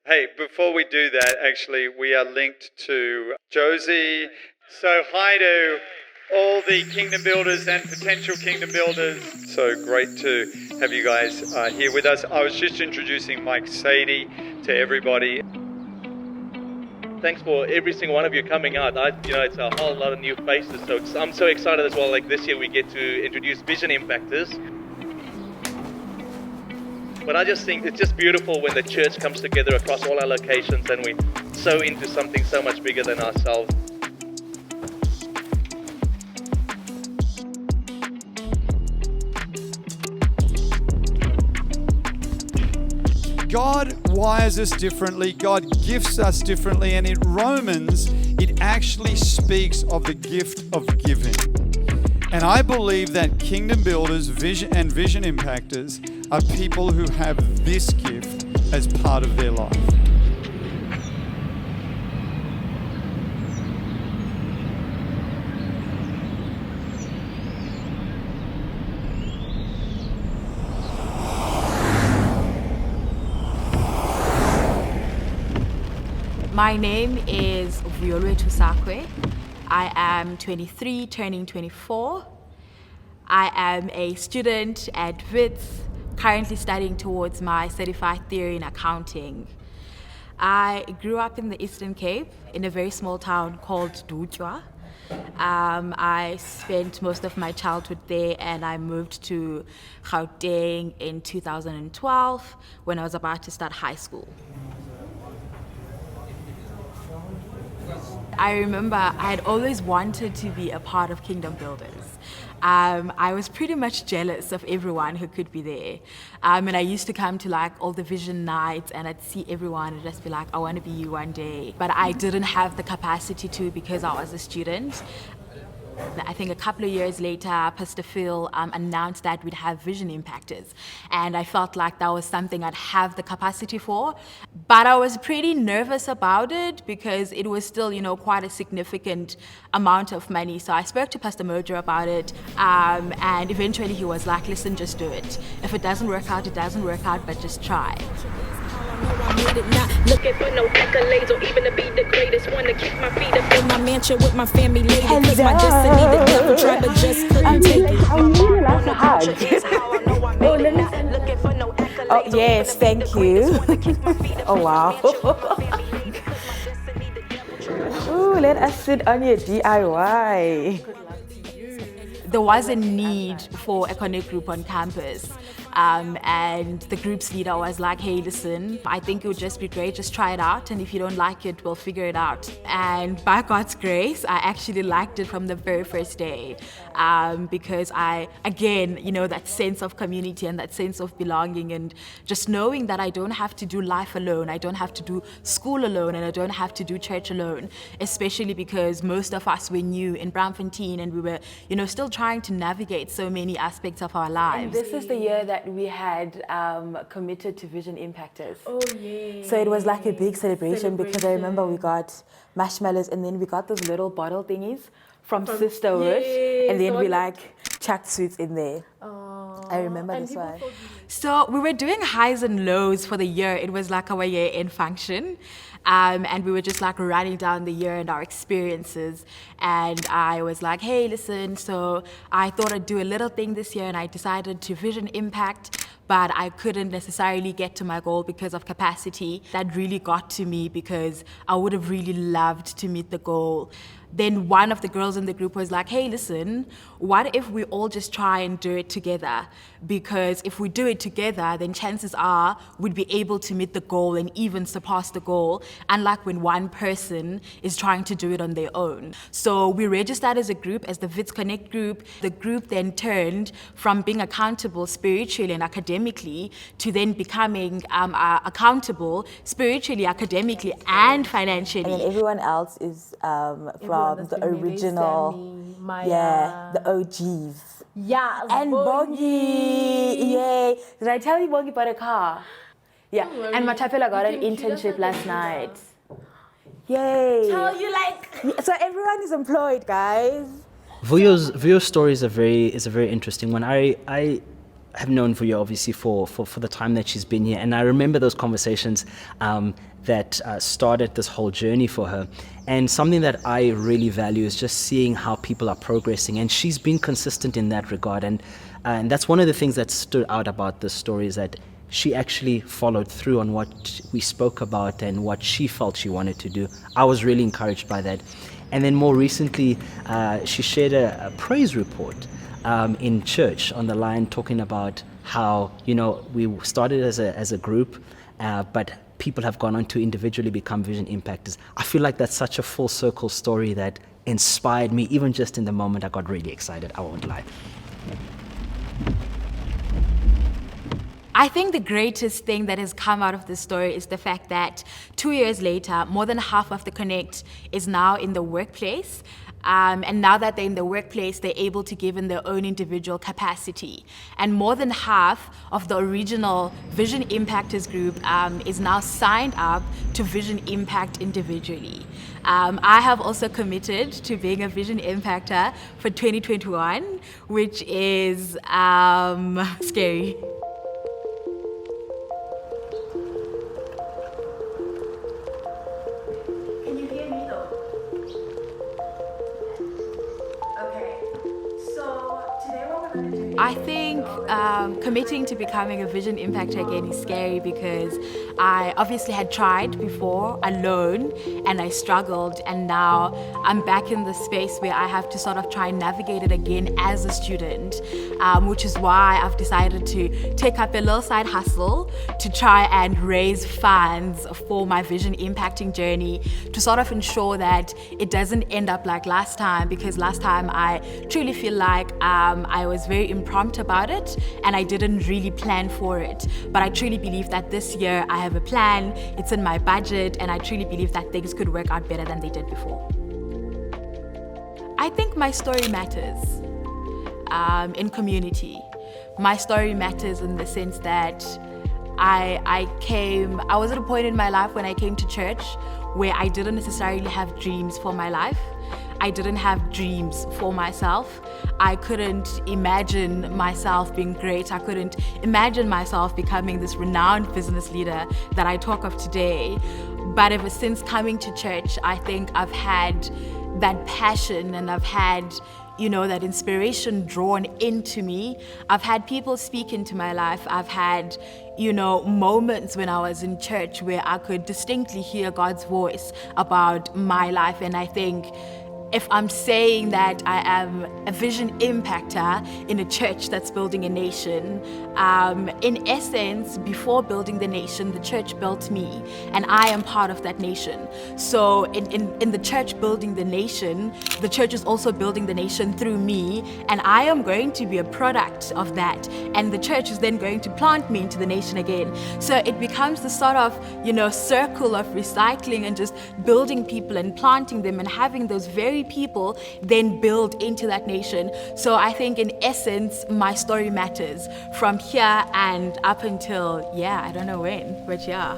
Hey, before we do that, actually, we are linked to Josie. So hi to all the kingdom builders and potential kingdom builders. So great to have you guys here with us. I was just introducing Mike Sadie to everybody. Thanks for every single one of you coming out. It's a whole lot of new faces, so I'm so excited as well. Like this year we get to introduce Vision Impactors. But I just think it's just beautiful when the church comes together across all our locations and we sow into something so much bigger than ourselves. God wires us differently, God gifts us differently, and in Romans, it actually speaks of the gift of giving. And I believe that kingdom builders vision impactors are people who have this gift as part of their life. My name is Vuyo. I am 23, turning 24. I am a student at WITS, currently studying towards my certified theory in accounting. I grew up in the Eastern Cape in a very small town called Vuyo. I spent most of my childhood there, and I moved to Gauteng in 2012 when I was about to start high school. I remember I had always wanted to be a part of Kingdom Builders. I was pretty much jealous of everyone who could be there. And I used to come to like all the vision nights and I'd see everyone and just be like, I want to be you one day. But I didn't have the capacity to because I was a student. I think a couple of years later, Pastor Phil announced that we'd have Vision Impactors. And I felt like that was something I'd have the capacity for. But I was pretty nervous about it because it was still, quite a significant amount of money. So I spoke to Pastor Mojo about it. And eventually he was like, listen, just do it. If it doesn't work out, it doesn't work out, but just try. I made it, not looking for no accolades or even to be the greatest. Wanna kick my feet up in my mansion with my family later. Cause my destiny, the devil tried but just couldn't take it. I really like to hug. Oh, yes, thank you. Oh, wow. Ooh, let us sit on your DIY. There was a need for a connect group on campus. And the group's leader was like, hey, listen, I think it would just be great, just try it out. And if you don't like it, we'll figure it out. And by God's grace, I actually liked it from the very first day. Because that sense of community and that sense of belonging and just knowing that I don't have to do life alone. I don't have to do school alone and I don't have to do church alone, especially because most of us were new in Braamfontein and we were, still trying to navigate so many aspects of our lives. And this is the year that we had committed to Vision Impactors. Oh, yeah. So it was like a big celebration because I remember we got marshmallows and then we got those little bottle thingies from Sisterhood, and then we chucked sweets in there. I remember this one. So we were doing highs and lows for the year. It was like our year-end function. And we were just running down the year and our experiences. And I was like, hey, listen, so I thought I'd do a little thing this year and I decided to Vision Impact, but I couldn't necessarily get to my goal because of capacity. That really got to me because I would have really loved to meet the goal. Then one of the girls in the group was like, hey, listen, what if we all just try and do it together? Because if we do it together, then chances are we'd be able to meet the goal and even surpass the goal, unlike when one person is trying to do it on their own. So we registered as a group, as the Wits Connect group. The group then turned from being accountable spiritually and academically to then becoming accountable spiritually, academically, and financially. And then everyone else is from the original, the OGs. Yeah, and Bongi, yay! Did I tell you Bongi bought a car? Yeah, and Matapela got an internship last night. Yay! Tell you so everyone is employed, guys. Vuyo's story is a very interesting one. have known Vuyo obviously for the time that she's been here, and I remember those conversations that started this whole journey for her. And something that I really value is just seeing how people are progressing, and she's been consistent in that regard. And that's one of the things that stood out about this story, is that she actually followed through on what we spoke about and what she felt she wanted to do. I was really encouraged by that. And then more recently, she shared a praise report in church on the line, talking about how, we started as a group, but people have gone on to individually become vision impactors. I feel like that's such a full circle story that inspired me. Even just in the moment, I got really excited, I won't lie. I think the greatest thing that has come out of this story is the fact that 2 years later, more than half of the Connect is now in the workplace. And now that they're in the workplace, they're able to give in their own individual capacity. And more than half of the original Vision Impactors group is now signed up to Vision Impact individually. I have also committed to being a Vision Impactor for 2021, which is scary. I think committing to becoming a vision impactor again is scary, because I obviously had tried before alone and I struggled, and now I'm back in the space where I have to sort of try and navigate it again as a student, which is why I've decided to take up a little side hustle to try and raise funds for my vision impacting journey, to sort of ensure that it doesn't end up like last time, because last time I truly feel like I was very impromptu about it and I didn't really plan for it. But I truly believe that this year I have a plan, it's in my budget, and I truly believe that things could work out better than they did before. I think my story matters in community. My story matters in the sense that I was at a point in my life when I came to church where I didn't necessarily have dreams for my life. I didn't have dreams for myself. I couldn't imagine myself being great. I couldn't imagine myself becoming this renowned business leader that I talk of today. But ever since coming to church, I think I've had that passion and I've had that inspiration drawn into me. I've had people speak into my life. I've had, moments when I was in church where I could distinctly hear God's voice about my life. And I think if I'm saying that I am a vision impactor in a church that's building a nation, in essence, before building the nation, the church built me, and I am part of that nation. So in the church building the nation, the church is also building the nation through me, and I am going to be a product of that. And the church is then going to plant me into the nation again. So it becomes the sort of, circle of recycling and just building people and planting them and having those very people then build into that nation. So I think in essence, my story matters from here and up until, I don't know when, but yeah.